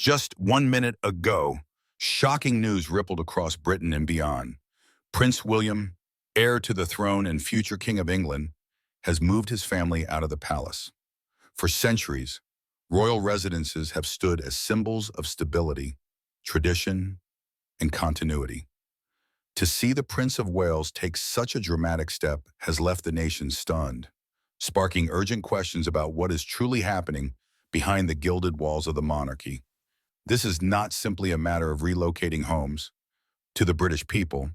Just 1 minute ago, shocking news rippled across Britain and beyond. Prince William, heir to the throne and future King of England, has moved his family out of the palace. For centuries, royal residences have stood as symbols of stability, tradition, and continuity. To see the Prince of Wales take such a dramatic step has left the nation stunned, sparking urgent questions about what is truly happening behind the gilded walls of the monarchy. This is not simply a matter of relocating homes. To the British people,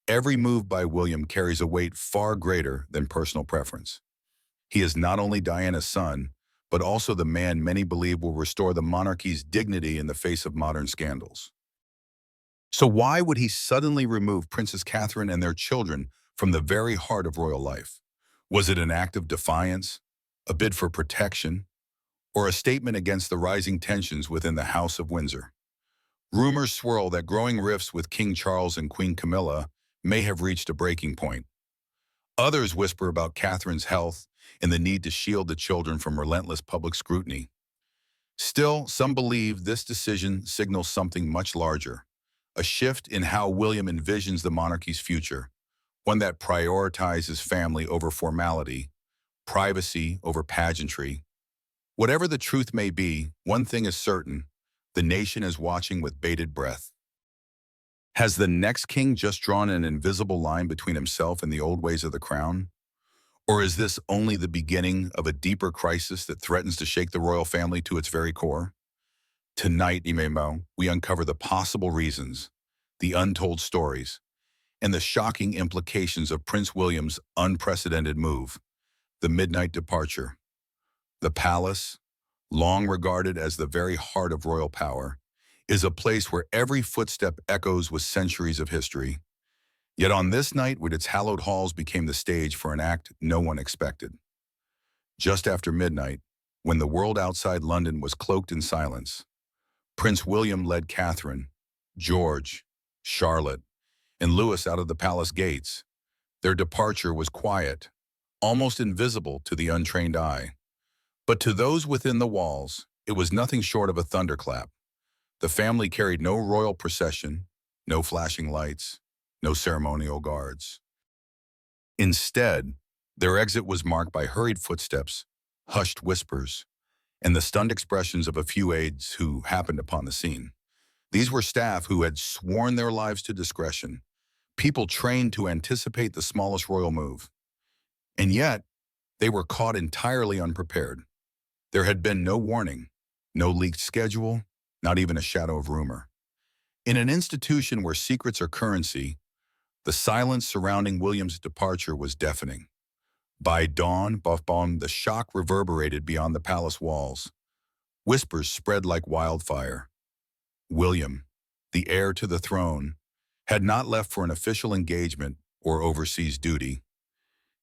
every move by William carries a weight far greater than personal preference. He is not only Diana's son, but also the man many believe will restore the monarchy's dignity in the face of modern scandals. So why would he suddenly remove Princess Catherine and their children from the very heart of royal life? Was it an act of defiance, a bid for protection, or a statement against the rising tensions within the House of Windsor? Rumors swirl that growing rifts with King Charles and Queen Camilla may have reached a breaking point. Others whisper about Catherine's health and the need to shield the children from relentless public scrutiny. Still, some believe this decision signals something much larger, a shift in how William envisions the monarchy's future, one that prioritizes family over formality, privacy over pageantry. Whatever the truth may be, one thing is certain: the nation is watching with bated breath. Has the next king just drawn an invisible line between himself and the old ways of the crown? Or is this only the beginning of a deeper crisis that threatens to shake the royal family to its very core? Tonight, Imemo, we uncover the possible reasons, the untold stories, and the shocking implications of Prince William's unprecedented move, the midnight departure. The palace, long regarded as the very heart of royal power, is a place where every footstep echoes with centuries of history. Yet on this night, when its hallowed halls became the stage for an act no one expected. Just after midnight, when the world outside London was cloaked in silence, Prince William led Catherine, George, Charlotte, and Louis out of the palace gates. Their departure was quiet, almost invisible to the untrained eye. But to those within the walls, it was nothing short of a thunderclap. The family carried no royal procession, no flashing lights, no ceremonial guards. Instead, their exit was marked by hurried footsteps, hushed whispers, and the stunned expressions of a few aides who happened upon the scene. These were staff who had sworn their lives to discretion, people trained to anticipate the smallest royal move. And yet, they were caught entirely unprepared. There had been no warning, no leaked schedule, not even a shadow of rumor. In an institution where secrets are currency, the silence surrounding William's departure was deafening. By dawn, the shock reverberated beyond the palace walls. Whispers spread like wildfire. William, the heir to the throne, had not left for an official engagement or overseas duty.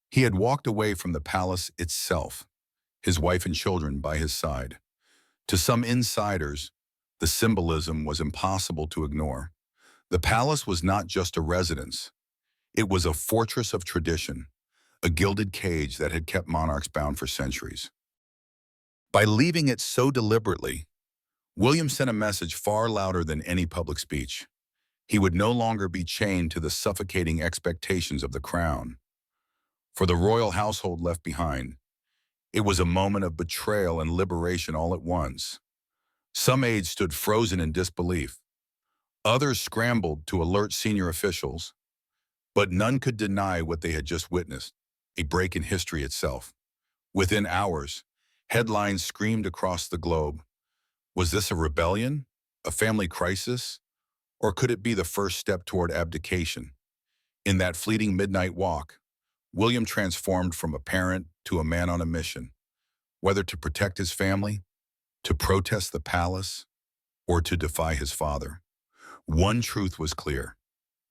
He had walked away from the palace itself, his wife and children by his side. To some insiders, the symbolism was impossible to ignore. The palace was not just a residence. It was a fortress of tradition, a gilded cage that had kept monarchs bound for centuries. By leaving it so deliberately, William sent a message far louder than any public speech. He would no longer be chained to the suffocating expectations of the crown. For the royal household left behind, it was a moment of betrayal and liberation all at once. Some aides stood frozen in disbelief. Others scrambled to alert senior officials, but none could deny what they had just witnessed, a break in history itself. Within hours, headlines screamed across the globe. Was this a rebellion, a family crisis, or could it be the first step toward abdication? In that fleeting midnight walk, William transformed from a parent to a man on a mission, whether to protect his family, to protest the palace, or to defy his father. One truth was clear: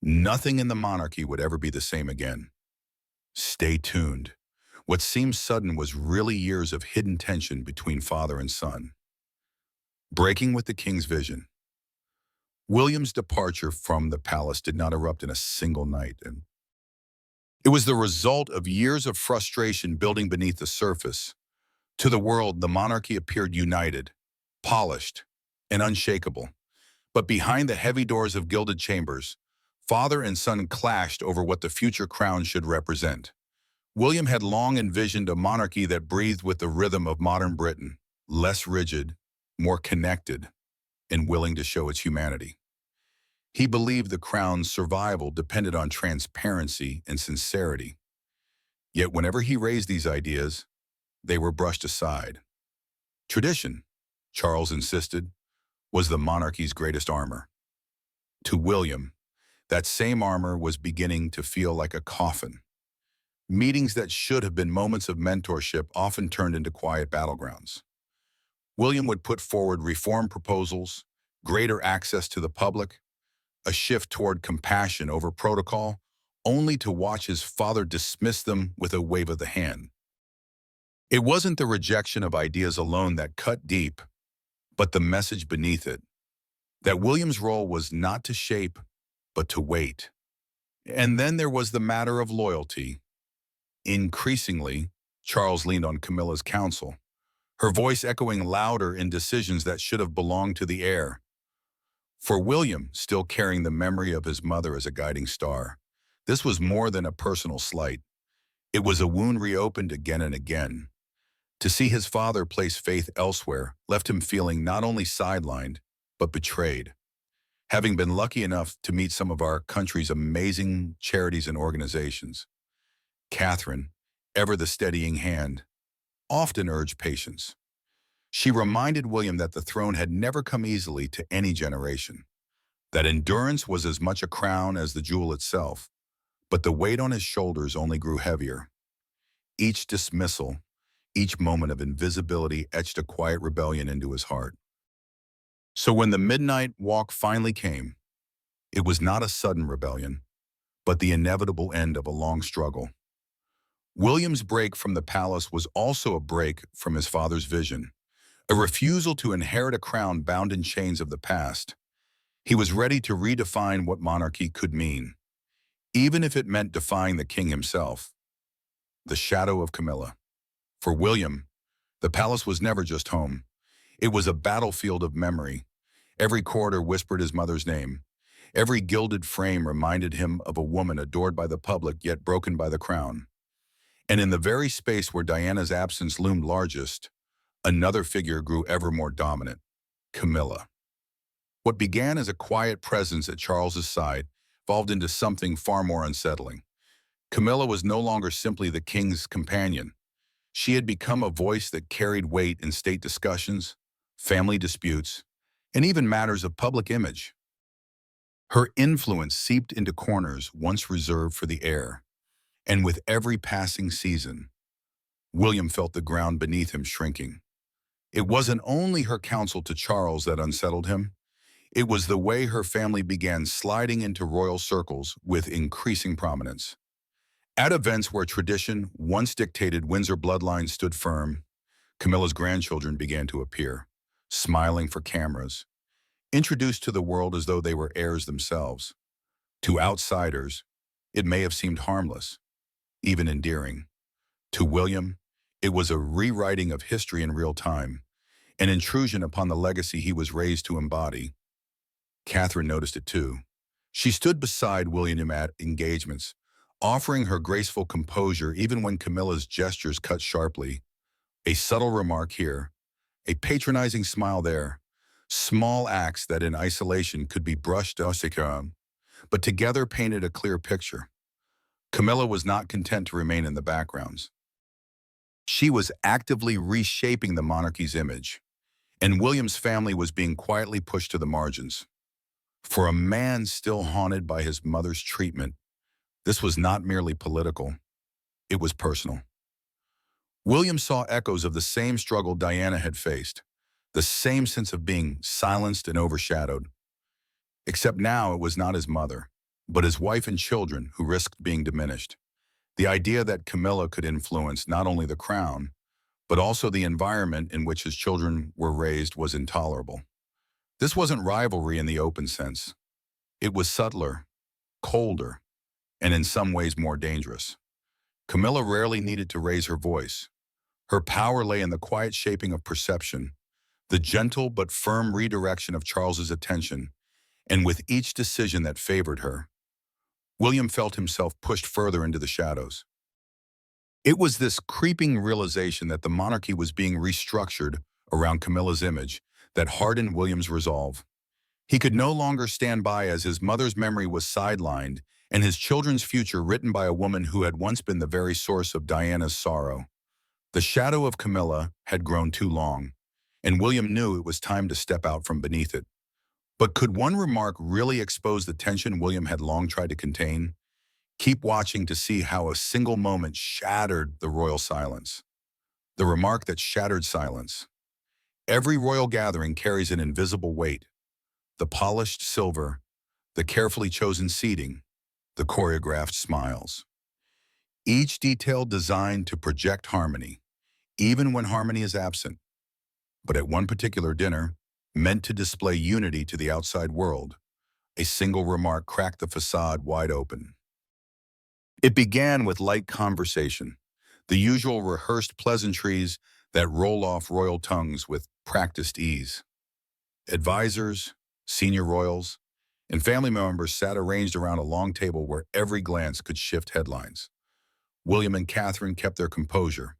nothing in the monarchy would ever be the same again. Stay tuned. What seemed sudden was really years of hidden tension between father and son. Breaking with the king's vision. William's departure from the palace did not erupt in a single night, and it was the result of years of frustration building beneath the surface. To the world, the monarchy appeared united, polished, and unshakable. But behind the heavy doors of gilded chambers, father and son clashed over what the future crown should represent. William had long envisioned a monarchy that breathed with the rhythm of modern Britain, less rigid, more connected, and willing to show its humanity. He believed the crown's survival depended on transparency and sincerity. Yet whenever he raised these ideas, they were brushed aside. Tradition, Charles insisted, was the monarchy's greatest armor. To William, that same armor was beginning to feel like a coffin. Meetings that should have been moments of mentorship often turned into quiet battlegrounds. William would put forward reform proposals, greater access to the public, a shift toward compassion over protocol, only to watch his father dismiss them with a wave of the hand. It wasn't the rejection of ideas alone that cut deep, but the message beneath it, that William's role was not to shape, but to wait. And then there was the matter of loyalty. Increasingly, Charles leaned on Camilla's counsel, her voice echoing louder in decisions that should have belonged to the heir. For William, still carrying the memory of his mother as a guiding star, this was more than a personal slight. It was a wound reopened again and again. To see his father place faith elsewhere left him feeling not only sidelined, but betrayed. Having been lucky enough to meet some of our country's amazing charities and organizations, Catherine, ever the steadying hand, often urged patience. She reminded William that the throne had never come easily to any generation, that endurance was as much a crown as the jewel itself, but the weight on his shoulders only grew heavier. Each dismissal, each moment of invisibility etched a quiet rebellion into his heart. So when the midnight walk finally came, it was not a sudden rebellion, but the inevitable end of a long struggle. William's break from the palace was also a break from his father's vision, a refusal to inherit a crown bound in chains of the past. He was ready to redefine what monarchy could mean, even if it meant defying the king himself. The shadow of Camilla. For William, the palace was never just home. It was a battlefield of memory. Every corridor whispered his mother's name. Every gilded frame reminded him of a woman adored by the public yet broken by the crown. And in the very space where Diana's absence loomed largest, another figure grew ever more dominant, Camilla. What began as a quiet presence at Charles's side evolved into something far more unsettling. Camilla was no longer simply the king's companion. She had become a voice that carried weight in state discussions, family disputes, and even matters of public image. Her influence seeped into corners once reserved for the heir, and with every passing season, William felt the ground beneath him shrinking. It wasn't only her counsel to Charles that unsettled him. It was the way her family began sliding into royal circles with increasing prominence. At events where tradition once dictated Windsor bloodlines stood firm, Camilla's grandchildren began to appear, smiling for cameras, introduced to the world as though they were heirs themselves. To outsiders, it may have seemed harmless, even endearing. To William, it was a rewriting of history in real time, an intrusion upon the legacy he was raised to embody. Catherine noticed it too. She stood beside William at engagements, offering her graceful composure even when Camilla's gestures cut sharply. A subtle remark here, a patronizing smile there, small acts that in isolation could be brushed aside, but together painted a clear picture. Camilla was not content to remain in the backgrounds. She was actively reshaping the monarchy's image, and William's family was being quietly pushed to the margins. For a man still haunted by his mother's treatment, this was not merely political, it was personal. William saw echoes of the same struggle Diana had faced, the same sense of being silenced and overshadowed. Except now it was not his mother, but his wife and children who risked being diminished. The idea that Camilla could influence not only the crown, but also the environment in which his children were raised was intolerable. This wasn't rivalry in the open sense. It was subtler, colder, and in some ways more dangerous. Camilla rarely needed to raise her voice. Her power lay in the quiet shaping of perception, The gentle but firm redirection of Charles's attention, and with each decision that favored her, William felt himself pushed further into the shadows. It was this creeping realization that the monarchy was being restructured around Camilla's image that hardened William's resolve. He could no longer stand by as his mother's memory was sidelined and his children's future written by a woman who had once been the very source of Diana's sorrow. The shadow of Camilla had grown too long, and William knew it was time to step out from beneath it. But could one remark really expose the tension William had long tried to contain? Keep watching to see how a single moment shattered the royal silence. The remark that shattered silence. Every royal gathering carries an invisible weight. The polished silver, the carefully chosen seating, the choreographed smiles. Each detail designed to project harmony, even when harmony is absent. But at one particular dinner, meant to display unity to the outside world, a single remark cracked the facade wide open. It began with light conversation, the usual rehearsed pleasantries that roll off royal tongues with practiced ease. Advisors, senior royals, and family members sat arranged around a long table where every glance could shift headlines. William and Catherine kept their composure,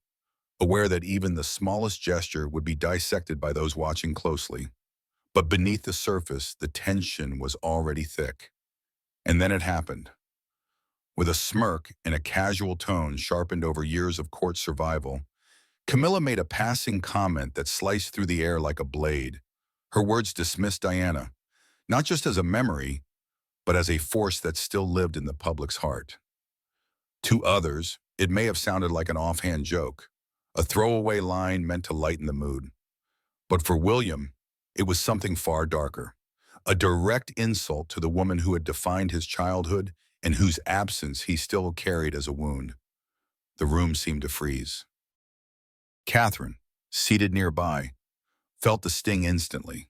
aware that even the smallest gesture would be dissected by those watching closely. But beneath the surface, the tension was already thick. And then it happened. With a smirk and a casual tone sharpened over years of court survival, Camilla made a passing comment that sliced through the air like a blade. Her words dismissed Diana, not just as a memory, but as a force that still lived in the public's heart. To others, it may have sounded like an offhand joke, a throwaway line meant to lighten the mood. But for William, it was something far darker, a direct insult to the woman who had defined his childhood and whose absence he still carried as a wound. The room seemed to freeze. Catherine, seated nearby, felt the sting instantly.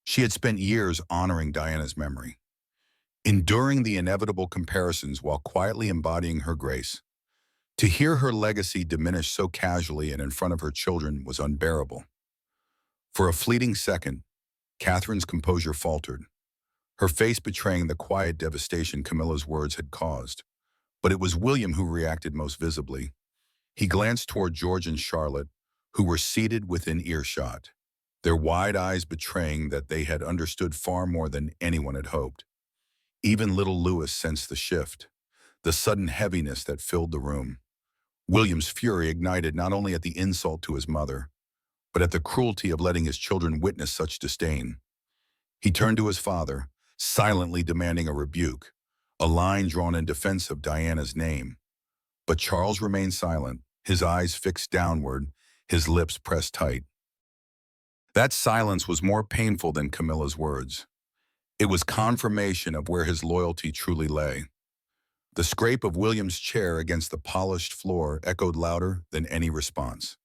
She had spent years honoring Diana's memory, enduring the inevitable comparisons while quietly embodying her grace. To hear her legacy diminish so casually and in front of her children was unbearable. For a fleeting second, Catherine's composure faltered, her face betraying the quiet devastation Camilla's words had caused. But it was William who reacted most visibly. He glanced toward George and Charlotte, who were seated within earshot, their wide eyes betraying that they had understood far more than anyone had hoped. Even little Louis sensed the shift, the sudden heaviness that filled the room. William's fury ignited not only at the insult to his mother, but at the cruelty of letting his children witness such disdain. He turned to his father, silently demanding a rebuke, a line drawn in defense of Diana's name. But Charles remained silent, his eyes fixed downward, his lips pressed tight. That silence was more painful than Camilla's words. It was confirmation of where his loyalty truly lay. The scrape of William's chair against the polished floor echoed louder than any response.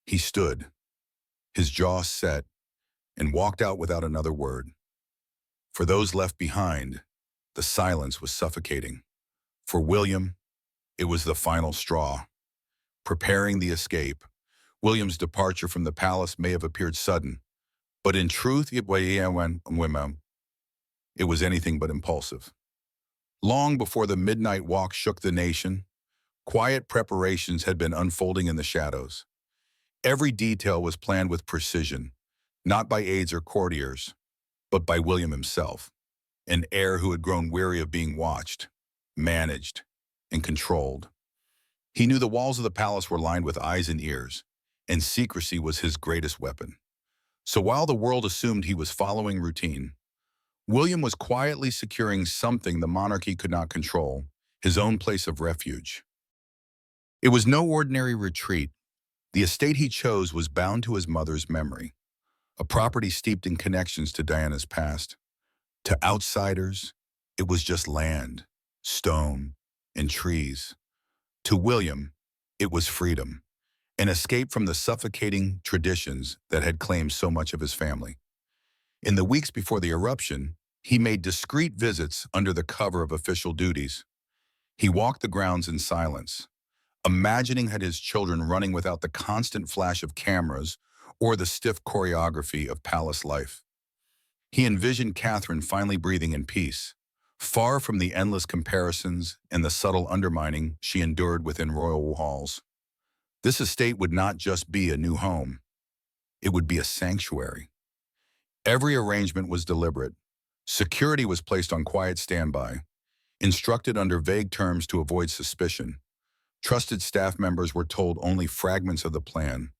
He stood, his jaw set, and walked out without another word. For those left behind, the silence was suffocating. For William, it was the final straw. Preparing the escape, William's departure from the palace may have appeared sudden, but in truth, it was anything but impulsive. Long before the midnight walk shook the nation, quiet preparations had been unfolding in the shadows. Every detail was planned with precision, not by aides or courtiers, but by William himself, an heir who had grown weary of being watched, managed, and controlled. He knew the walls of the palace were lined with eyes and ears, and secrecy was his greatest weapon. So while the world assumed he was following routine, William was quietly securing something the monarchy could not control, his own place of refuge. It was no ordinary retreat. The estate he chose was bound to his mother's memory, a property steeped in connections to Diana's past. To outsiders, it was just land, stone, and trees. To William, it was freedom, an escape from the suffocating traditions that had claimed so much of his family. In the weeks before the eruption, he made discreet visits under the cover of official duties. He walked the grounds in silence, imagining had his children running without the constant flash of cameras or the stiff choreography of palace life. He envisioned Catherine finally breathing in peace, far from the endless comparisons and the subtle undermining she endured within royal halls. This estate would not just be a new home, it would be a sanctuary. Every arrangement was deliberate. Security was placed on quiet standby, instructed under vague terms to avoid suspicion. Trusted staff members were told only fragments of the plan,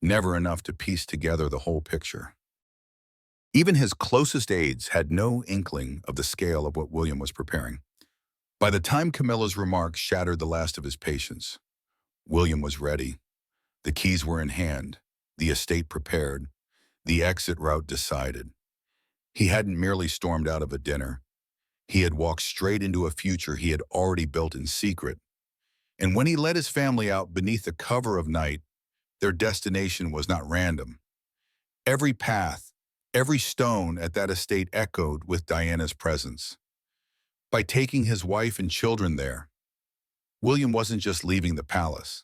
never enough to piece together the whole picture. Even his closest aides had no inkling of the scale of what William was preparing. By the time Camilla's remarks shattered the last of his patience, William was ready. The keys were in hand, the estate prepared, the exit route decided. He hadn't merely stormed out of a dinner. He had walked straight into a future he had already built in secret. And when he led his family out beneath the cover of night, their destination was not random. Every path, every stone at that estate echoed with Diana's presence. By taking his wife and children there, William wasn't just leaving the palace.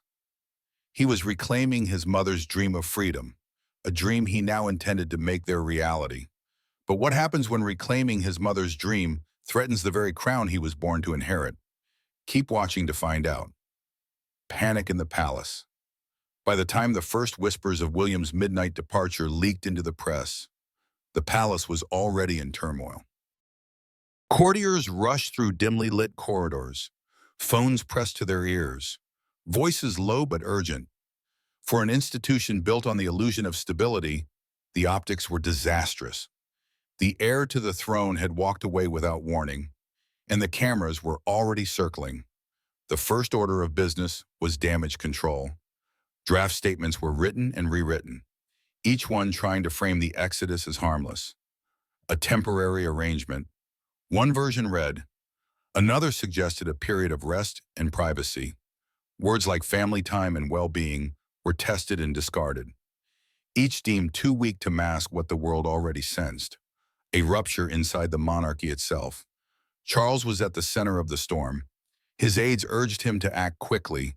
He was reclaiming his mother's dream of freedom, a dream he now intended to make their reality. But what happens when reclaiming his mother's dream threatens the very crown he was born to inherit? Keep watching to find out. Panic in the palace. By the time the first whispers of William's midnight departure leaked into the press, the palace was already in turmoil. Courtiers rushed through dimly lit corridors, phones pressed to their ears, voices low but urgent. For an institution built on the illusion of stability, the optics were disastrous. The heir to the throne had walked away without warning, and the cameras were already circling. The first order of business was damage control. Draft statements were written and rewritten, each one trying to frame the exodus as harmless. A temporary arrangement. One version read, another suggested a period of rest and privacy. Words like family time and well-being were tested and discarded, each deemed too weak to mask what the world already sensed, a rupture inside the monarchy itself. Charles was at the center of the storm. His aides urged him to act quickly,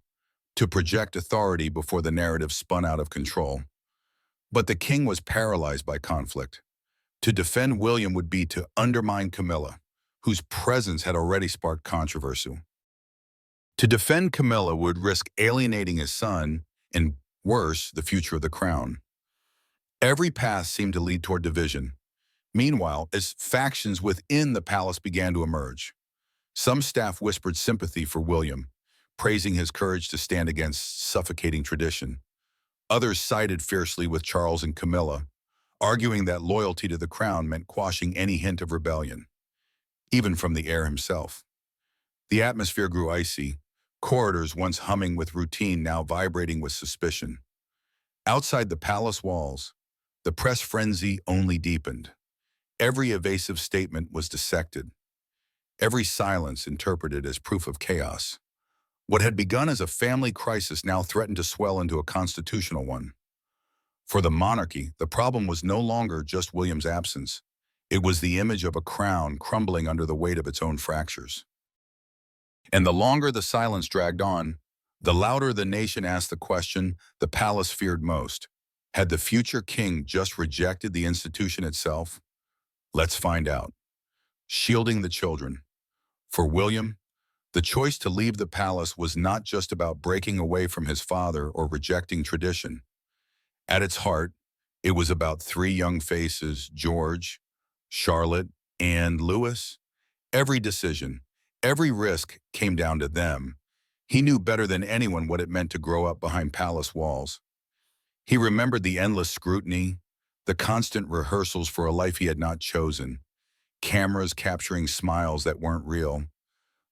to project authority before the narrative spun out of control. But the king was paralyzed by conflict. To defend William would be to undermine Camilla, whose presence had already sparked controversy. To defend Camilla would risk alienating his son and, worse, the future of the crown. Every path seemed to lead toward division. Meanwhile, as factions within the palace began to emerge, some staff whispered sympathy for William, praising his courage to stand against suffocating tradition. Others sided fiercely with Charles and Camilla, arguing that loyalty to the crown meant quashing any hint of rebellion, even from the heir himself. The atmosphere grew icy, corridors once humming with routine now vibrating with suspicion. Outside the palace walls, the press frenzy only deepened. Every evasive statement was dissected, every silence interpreted as proof of chaos. What had begun as a family crisis now threatened to swell into a constitutional one. For the monarchy, the problem was no longer just William's absence. It was the image of a crown crumbling under the weight of its own fractures. And the longer the silence dragged on, the louder the nation asked the question the palace feared most. Had the future king just rejected the institution itself? Let's find out. Shielding the children. For William, the choice to leave the palace was not just about breaking away from his father or rejecting tradition. At its heart, it was about three young faces, George, Charlotte, and Louis. Every decision, every risk came down to them. He knew better than anyone what it meant to grow up behind palace walls. He remembered the endless scrutiny, the constant rehearsals for a life he had not chosen, cameras capturing smiles that weren't real,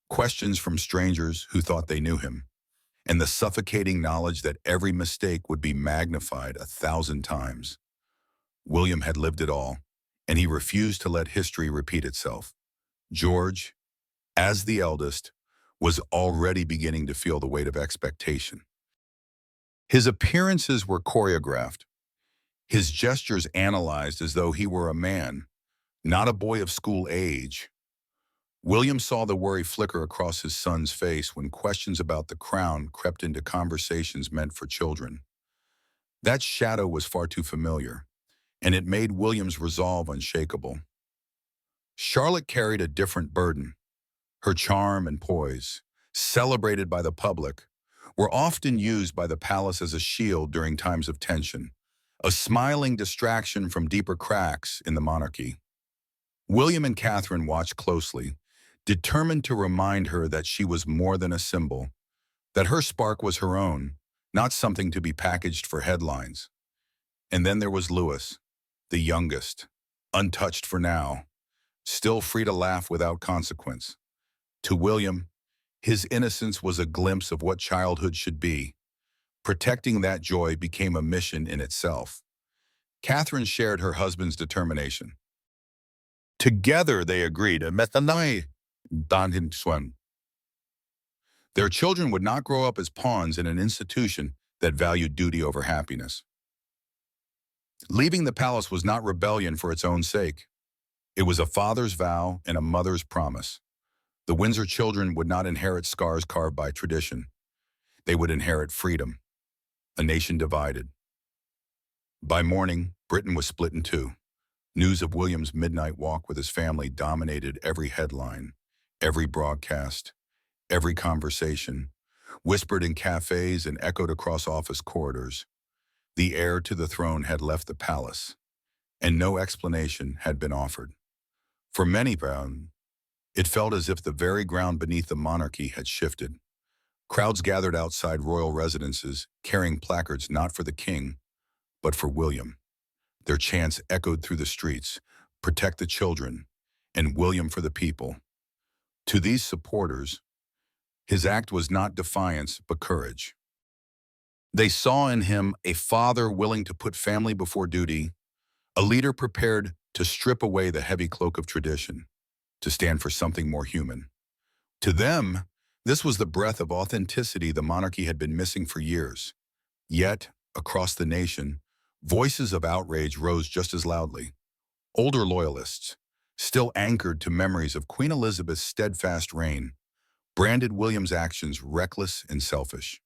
questions from strangers who thought they knew him, and the suffocating knowledge that every mistake would be magnified 1,000 times. William had lived it all, and he refused to let history repeat itself. George, as the eldest, was already beginning to feel the weight of expectation. His appearances were choreographed, his gestures analyzed as though he were a man, not a boy of school age. William saw the worry flicker across his son's face when questions about the crown crept into conversations meant for children. That shadow was far too familiar, and it made William's resolve unshakable. Charlotte carried a different burden. Her charm and poise, celebrated by the public, were often used by the palace as a shield during times of tension, a smiling distraction from deeper cracks in the monarchy. William and Catherine watched closely, determined to remind her that she was more than a symbol, that her spark was her own, not something to be packaged for headlines. And then there was Louis, the youngest, untouched for now, still free to laugh without consequence. To William, his innocence was a glimpse of what childhood should be. Protecting that joy became a mission in itself. Catherine shared her husband's determination. Together they agreed to Methanai Danhin Swen. Their children would not grow up as pawns in an institution that valued duty over happiness. Leaving the palace was not rebellion for its own sake. It was a father's vow and a mother's promise. The Windsor children would not inherit scars carved by tradition. They would inherit freedom, a nation divided. By morning, Britain was split in two. News of William's midnight walk with his family dominated every headline, every broadcast, every conversation, whispered in cafes and echoed across office corridors. The heir to the throne had left the palace, and no explanation had been offered. For many, it felt as if the very ground beneath the monarchy had shifted. Crowds gathered outside royal residences, carrying placards not for the king, but for William. Their chants echoed through the streets, "Protect the children," and "William for the people." To these supporters, his act was not defiance, but courage. They saw in him a father willing to put family before duty, a leader prepared to strip away the heavy cloak of tradition, to stand for something more human. To them, this was the breath of authenticity the monarchy had been missing for years. Yet, across the nation, voices of outrage rose just as loudly. Older loyalists, still anchored to memories of Queen Elizabeth's steadfast reign, branded William's actions reckless and selfish.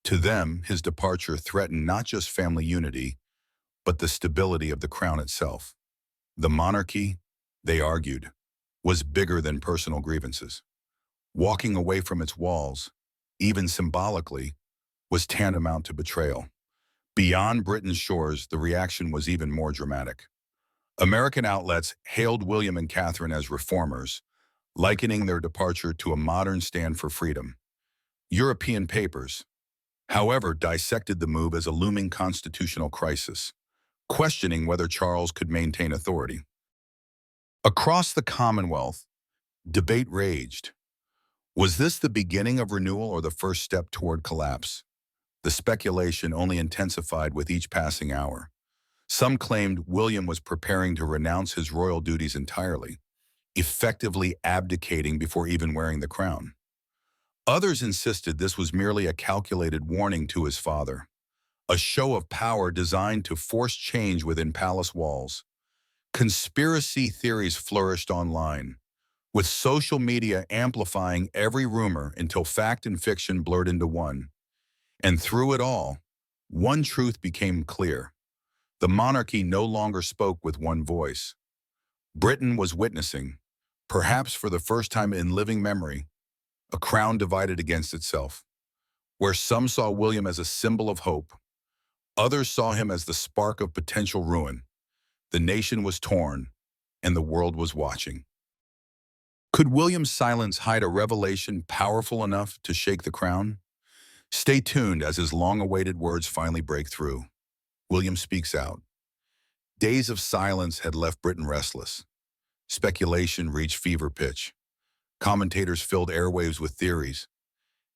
To them, his departure threatened not just family unity, but the stability of the crown itself. The monarchy, they argued, was bigger than personal grievances. Walking away from its walls, even symbolically, was tantamount to betrayal. Beyond Britain's shores, the reaction was even more dramatic. American outlets hailed William and Catherine as reformers, likening their departure to a modern stand for freedom. European papers, however, dissected the move as a looming constitutional crisis, questioning whether Charles could maintain authority. Across the Commonwealth, debate raged. Was this the beginning of renewal or the first step toward collapse? The speculation only intensified with each passing hour. Some claimed William was preparing to renounce his royal duties entirely, effectively abdicating before even wearing the crown. Others insisted this was merely a calculated warning to his father, a show of power designed to force change within palace walls. Conspiracy theories flourished online, with social media amplifying every rumor until fact and fiction blurred into one. And through it all, one truth became clear. The monarchy no longer spoke with one voice. Britain was witnessing, perhaps for the first time in living memory, a crown divided against itself. Where some saw William as a symbol of hope, others saw him as the spark of potential ruin. The nation was torn, and the world was watching. Could William's silence hide a revelation powerful enough to shake the crown? Stay tuned as his long-awaited words finally break through. William speaks out. Days of silence had left Britain restless. Speculation reached fever pitch. Commentators filled airwaves with theories,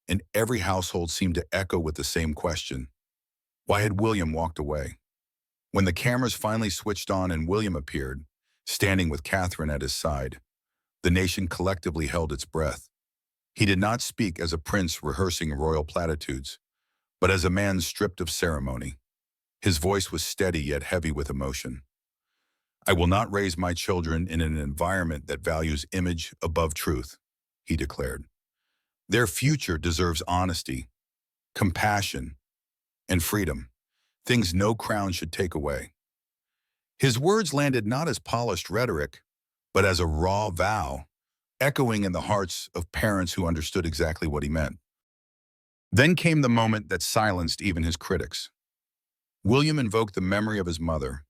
and every household seemed to echo with the same question. Why had William walked away? When the cameras finally switched on and William appeared, standing with Catherine at his side, the nation collectively held its breath. He did not speak as a prince rehearsing royal platitudes, but as a man stripped of ceremony. His voice was steady yet heavy with emotion. "I will not raise my children in an environment that values image above truth," he declared. "Their future deserves honesty, compassion, and freedom." things no crown should take away. His words landed not as polished rhetoric, but as a raw vow, echoing in the hearts of parents who understood exactly what he meant. Then came the moment that silenced even his critics. William invoked the memory of his mother,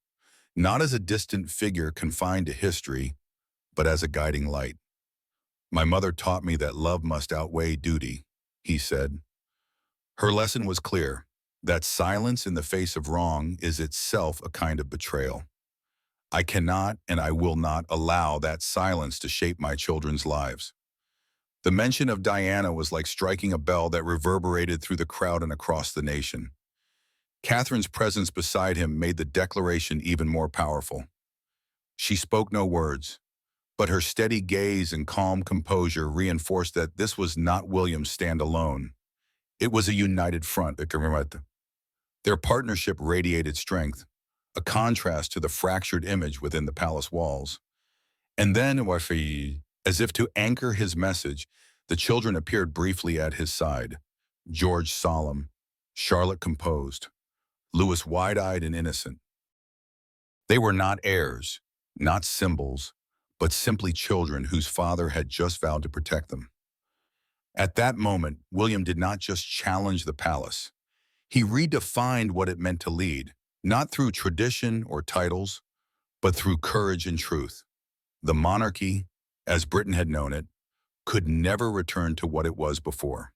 not as a distant figure confined to history, but as a guiding light. "My mother taught me that love must outweigh duty," he said. Her lesson was clear, that silence in the face of wrong is itself a kind of betrayal. I cannot and I will not allow that silence to shape my children's lives. The mention of Diana was like striking a bell that reverberated through the crowd and across the nation. Catherine's presence beside him made the declaration even more powerful. She spoke no words, but her steady gaze and calm composure reinforced that this was not William's stand alone. It was a united front. Their partnership radiated strength, a contrast to the fractured image within the palace walls. And then, as if to anchor his message, the children appeared briefly at his side. George solemn, Charlotte composed, Louis wide-eyed and innocent. They were not heirs, not symbols, but simply children whose father had just vowed to protect them. At that moment, William did not just challenge the palace. He redefined what it meant to lead, not through tradition or titles, but through courage and truth. The monarchy, as Britain had known it, could never return to what it was before.